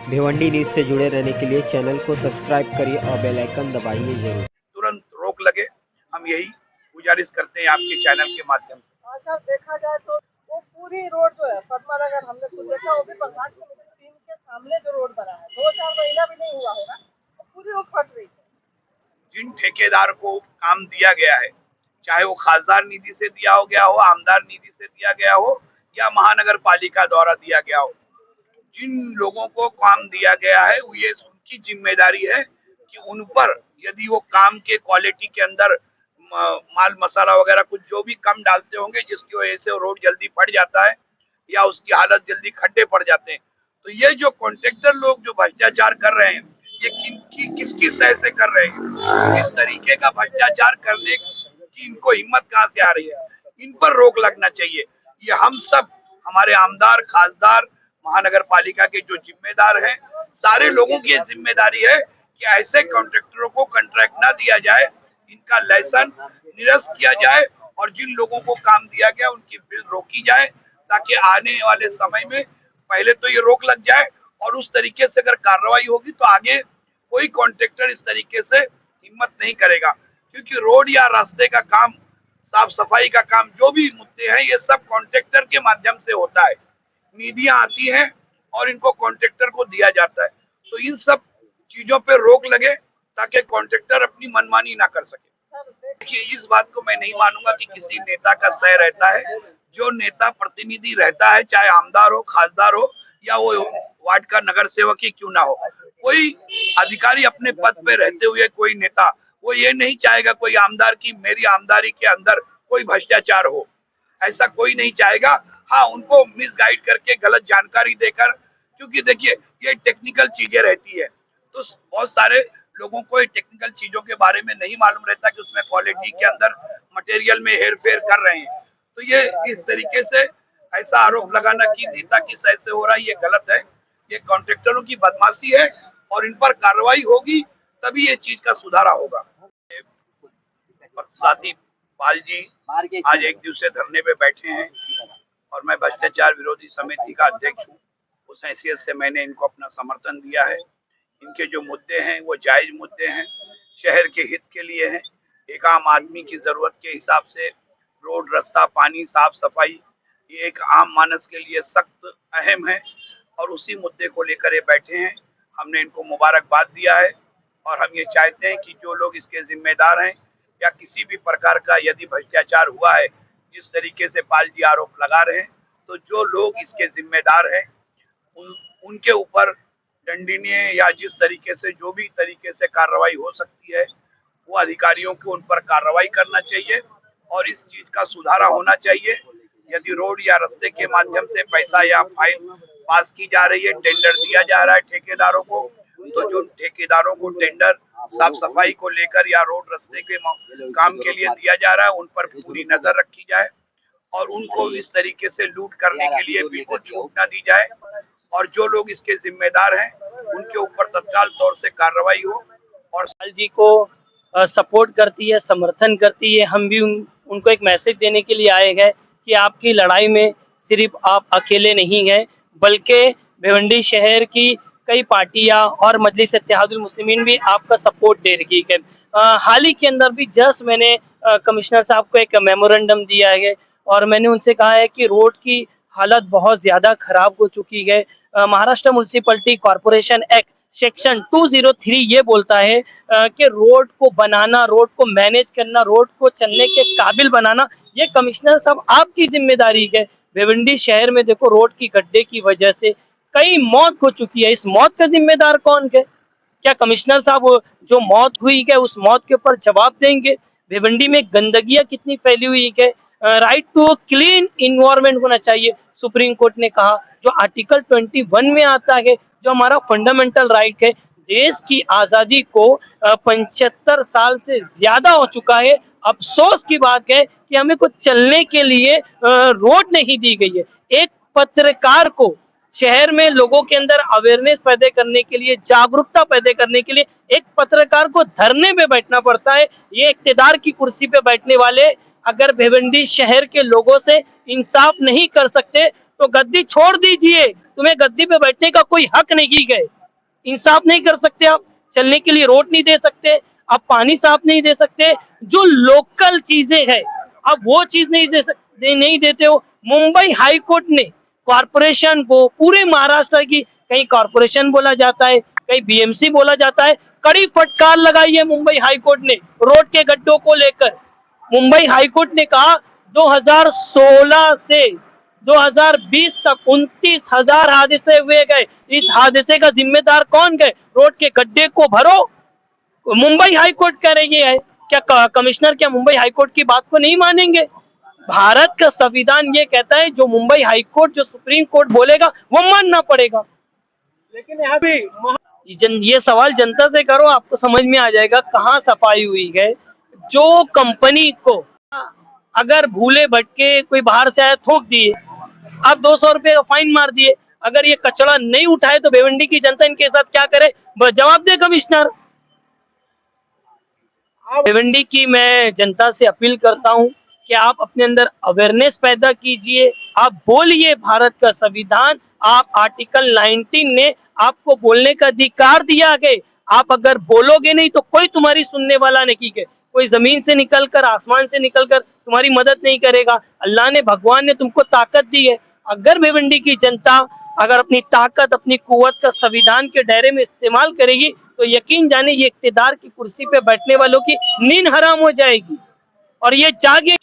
Bhiwandi news से जुड़े रहने के लिए चैनल को सब्सक्राइब करिए और बेल आइकन दबाइए जरूर। तुरंत रोक लगे, हम यही गुजारिश करते हैं आपके चैनल के माध्यम से। अगर देखा जाए तो वो पूरी रोड जो है पद्मानगर हमने खुद देखा, वो भी प्रभात समिति टीम के सामने जो रोड बना है 2-4 महीना भी नहीं हुआ होगा, तो पूरी रोड फट रही है। जिन ठेकेदार को काम दिया गया है, चाहे वो खासदार निधि से दिया हो गया हो, आमदार निधि से दिया गया हो या महानगर पालिका द्वारा दिया गया हो, जिन लोगों को काम दिया गया है वो ये उनकी जिम्मेदारी है कि उन पर यदि वो काम के क्वालिटी के अंदर माल मसाला वगैरह कुछ जो भी कम डालते होंगे जिसकी वजह से रोड जल्दी फट जाता है या उसकी हालत जल्दी खड्डे पड़ जाते हैं, तो ये जो कॉन्ट्रैक्टर लोग जो भ्रष्टाचार कर रहे हैं ये किसकी सह से कर रहे हैं, इस तरीके का भ्रष्टाचार करने की इनको हिम्मत कहाँ से आ रही है। इन पर रोक लगना चाहिए। ये हम सब, हमारे आमदार, खासदार, महानगर पालिका के जो जिम्मेदार हैं, सारे लोगों की जिम्मेदारी है कि ऐसे कॉन्ट्रैक्टरों को कॉन्ट्रैक्ट ना दिया जाए, इनका लाइसेंस निरस्त किया जाए और जिन लोगों को काम दिया गया उनकी बिल रोकी जाए, ताकि आने वाले समय में पहले तो ये रोक लग जाए और उस तरीके से अगर कार्रवाई होगी तो आगे कोई कॉन्ट्रैक्टर इस तरीके से हिम्मत नहीं करेगा, क्योंकि रोड या रास्ते का काम, साफ सफाई का काम, जो भी मुद्दे हैं ये सब कॉन्ट्रैक्टर के माध्यम से होता है। निधियां आती हैं और इनको कॉन्ट्रैक्टर को दिया जाता है, तो इन सब चीजों पे रोक लगे ताकि कॉन्ट्रैक्टर अपनी मनमानी ना कर सके। देखिए, इस बात को मैं नहीं मानूंगा कि किसी नेता का सह रहता है। जो नेता प्रतिनिधि रहता है, चाहे आमदार हो, खासदार हो या वो वार्ड का नगर सेवक ही क्यों ना हो, कोई अधिकारी अपने पद पे रहते हुए कोई नेता वो ये नहीं चाहेगा कोई आमदार की मेरी आमदारी के अंदर कोई भ्रष्टाचार हो, ऐसा कोई नहीं चाहेगा। हाँ, उनको मिसगाइड करके गलत जानकारी देकर, क्योंकि देखिए ये टेक्निकल चीजें रहती है, तो बहुत सारे लोगों को टेक्निकल चीजों के बारे में नहीं मालूम रहता कि उसमें क्वालिटी के अंदर मटेरियल में हेर फेर कर रहे हैं, तो ये इस तरीके से ऐसा आरोप लगाना कि नेता की सह से हो रहा है, ये गलत है। ये कॉन्ट्रैक्टरों की बदमाशी है और इन पर कार्रवाई होगी तभी ये चीज का सुधारा होगा। साथी पाल जी आज एक दिवसीय धरने पे बैठे हैं और मैं भ्रष्टाचार विरोधी समिति का अध्यक्ष हूँ। उस हैसियत से मैंने इनको अपना समर्थन दिया है। इनके जो मुद्दे हैं वो जायज मुद्दे हैं, शहर के हित के लिए हैं। एक आम आदमी की जरूरत के हिसाब से रोड, रास्ता, पानी, साफ सफाई ये एक आम मानस के लिए सख्त अहम है और उसी मुद्दे को लेकर ये बैठे हैं। हमने इनको मुबारकबाद दिया है और हम ये चाहते हैं कि जो लोग इसके जिम्मेदार हैं या किसी भी प्रकार का यदि भ्रष्टाचार हुआ है, जिस तरीके से पाल जी आरोप लगा रहे हैं, तो जो लोग इसके जिम्मेदार हैं उनके ऊपर दंडनीय या जिस तरीके से जो भी तरीके से कार्रवाई हो सकती है वो अधिकारियों को उन पर कार्रवाई करना चाहिए और इस चीज का सुधारा होना चाहिए। यदि रोड या रास्ते के माध्यम से पैसा या फाइन पास की जा रही है, टेंडर दिया जा रहा है ठेकेदारों को, तो जो ठेकेदारों को टेंडर साफ सफाई को लेकर या रोड रास्ते के काम के लिए दिया जा रहा है उन पर पूरी नजर रखी जाए और उनको इस तरीके से लूट करने के लिए बिल्कुल छूट न दी जाए और जो लोग इसके जिम्मेदार हैं उनके ऊपर तत्काल तौर से कार्रवाई हो। और पाल जी को सपोर्ट करती है, समर्थन करती है। हम भी उनको एक मैसेज देने के लिए आए हैं कि आपकी लड़ाई में सिर्फ आप अकेले नहीं हैं, बल्कि भिवंडी शहर की कई पार्टियां और मजलिस इत्तेहादुल मुस्लिमीन भी आपका सपोर्ट दे रही है। हाल ही के अंदर भी जस्ट मैंने कमिश्नर साहब को एक मेमोरेंडम दिया है और मैंने उनसे कहा है कि रोड की हालत बहुत ज़्यादा खराब हो चुकी है। Maharashtra municipality corporation act section 203 ये बोलता है कि रोड को बनाना, रोड को मैनेज करना, रोड को चलने के काबिल बनाना ये कमिश्नर साहब आपकी जिम्मेदारी है। भिवंडी शहर में देखो रोड की गड्ढे की वजह से कई मौत हो चुकी है, इस मौत का जिम्मेदार कौन है? क्या कमिश्नर साहब जो मौत हुई है उस मौत के ऊपर जवाब देंगे? भिवंडी में गंदगियां कितनी फैली हुई है, राइट टू क्लीन इन्वायरमेंट होना चाहिए सुप्रीम कोर्ट ने कहा, जो आर्टिकल 21 में आता है, जो हमारा फंडामेंटल राइट है। देश की आजादी को 75 साल से ज्यादा हो चुका है। अफसोस की बात है कि हमें कुछ चलने के लिए रोड नहीं दी गई है। एक पत्रकार को शहर में लोगों के अंदर अवेयरनेस पैदा करने के लिए, जागरूकता पैदा करने के लिए एक पत्रकार को धरने पे बैठना पड़ता है। ये इक्तिदार की कुर्सी पे बैठने वाले अगर भिवंडी शहर के लोगों से इंसाफ नहीं कर सकते तो गद्दी छोड़ दीजिए, तुम्हें गद्दी पे बैठने का कोई हक नहीं है। इंसाफ नहीं कर सकते आप, चलने के लिए रोड नहीं दे सकते आप, पानी साफ नहीं दे सकते, जो लोकल चीजें हैं आप वो चीज नहीं देते हो। मुंबई हाई कोर्ट ने कॉरपोरेशन को, पूरे महाराष्ट्र की, कहीं कॉरपोरेशन बोला जाता है, कहीं बीएमसी बोला जाता है, कड़ी फटकार लगाई है मुंबई हाई कोर्ट ने रोड के गड्ढों को लेकर। मुंबई हाई कोर्ट ने कहा 2016 से 2020 तक 29,000 हादसे हुए गए, इस हादसे का जिम्मेदार कौन गए? रोड के गड्ढे को भरो, मुंबई हाई कोर्ट कह रही है। क्या कमिश्नर क्या मुंबई हाई कोर्ट की बात को नहीं मानेंगे? भारत का संविधान ये कहता है जो मुंबई हाई कोर्ट, जो सुप्रीम कोर्ट बोलेगा वो मानना पड़ेगा। लेकिन यहाँ भी ये सवाल जनता से करो, आपको समझ में आ जाएगा कहाँ सफाई हुई है। जो कंपनी को अगर भूले भटके कोई बाहर से आया थोक दिए, आप 200 रुपए का फाइन मार दिए, अगर ये कचरा नहीं उठाए तो भिवंडी की जनता इनके साथ क्या करे? जवाब दे कमिश्नर। भिवंडी की मैं जनता से अपील करता हूं कि आप अपने अंदर अवेयरनेस पैदा कीजिए, आप बोलिए। भारत का संविधान, आप आर्टिकल 19 ने आपको बोलने का अधिकार दिया है। आप अगर बोलोगे नहीं तो कोई तुम्हारी सुनने वाला नहीं है, कोई जमीन से निकलकर, आसमान से निकलकर तुम्हारी मदद नहीं करेगा। अल्लाह ने, भगवान ने तुमको ताकत दी है। अगर भिवंडी की जनता अगर अपनी ताकत, अपनी कुव्वत का संविधान के दायरे में इस्तेमाल करेगी तो यकीन जाने ये इक्तिदार की कुर्सी पे बैठने वालों की नींद हराम हो जाएगी और ये जागे।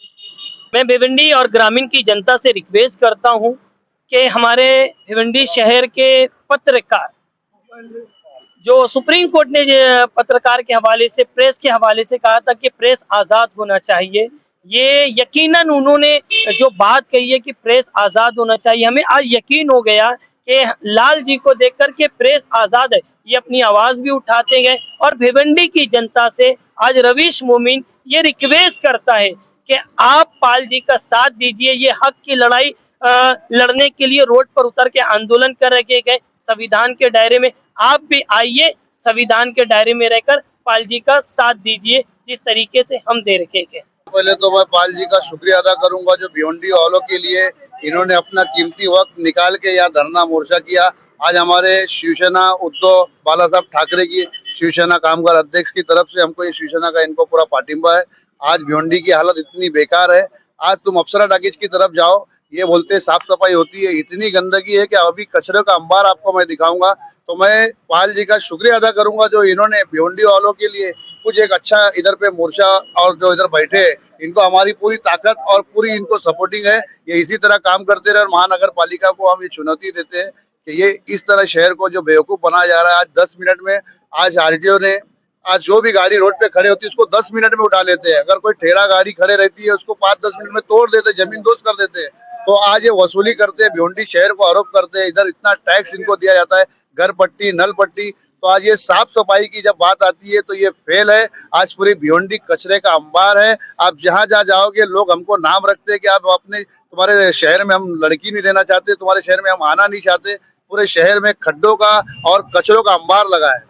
मैं भिवंडी और ग्रामीण की जनता से रिक्वेस्ट करता हूं कि हमारे भिवंडी शहर के पत्रकार, जो सुप्रीम कोर्ट ने पत्रकार के हवाले से, प्रेस के हवाले से कहा था कि प्रेस आजाद होना चाहिए, ये यकीनन उन्होंने जो बात कही है कि प्रेस आजाद होना चाहिए, हमें आज यकीन हो गया कि लाल जी को देखकर के प्रेस आजाद है। ये अपनी आवाज भी उठाते हैं और भिवंडी की जनता से आज रवीश मोमिन ये रिक्वेस्ट करता है कि आप पाल जी का साथ दीजिए। ये हक की लड़ाई लड़ने के लिए रोड पर उतर के आंदोलन कर रखे गए। संविधान के दायरे में आप भी आइए, संविधान के दायरे में रहकर पाल जी का साथ दीजिए जिस तरीके से हम दे रखे हैं। पहले तो मैं पाल जी का शुक्रिया अदा करूंगा जो भिवंडी वालों के लिए इन्होंने अपना कीमती वक्त निकाल के यहाँ धरना मोर्चा किया। आज हमारे शिवसेना उद्धव बाला साहब ठाकरे की शिवसेना कामगार अध्यक्ष की तरफ से हमको ये शिवसेना का इनको पूरा पाठिंबा है। आज भिवंडी की हालत इतनी बेकार है, आज तुम अप्सरा टाकीज की तरफ जाओ, ये बोलते साफ सफाई होती है, इतनी गंदगी है कि अभी कचरे का अंबार आपको मैं दिखाऊंगा। तो मैं पाल जी का शुक्रिया अदा करूंगा जो इन्होंने भिवंडी वालों के लिए कुछ एक अच्छा इधर पे मोर्चा, और जो इधर बैठे इनको हमारी पूरी ताकत और पूरी इनको सपोर्टिंग है। ये इसी तरह काम करते रहे और महानगर पालिका को हम ये चुनौती देते हैं कि ये इस तरह शहर को जो बेवकूफ बनाया जा रहा है। आज 10 मिनट में, आज आरटीओ ने, आज जो भी गाड़ी रोड पे खड़े होती है उसको 10 मिनट में उठा लेते हैं। अगर कोई ठेला गाड़ी खड़े रहती है उसको 5-10 मिनट में तोड़ देते, जमीन दोस्त कर देते हैं। तो आज ये वसूली करते हैं, भिवंडी शहर को आरोप करते हैं, इधर इतना टैक्स इनको दिया जाता है, घर पट्टी, नल पट्टी। तो आज ये साफ सफाई की जब बात आती है तो ये फेल है। आज पूरी भिवंडी कचरे का अंबार है। आप जहाँ जहाँ जाओगे लोग हमको नाम रखते हैं कि आप अपने, तुम्हारे शहर में हम लड़की नहीं देना चाहते, तुम्हारे शहर में हम आना नहीं चाहते। पूरे शहर में खड्डों का और कचरों का अंबार लगा है।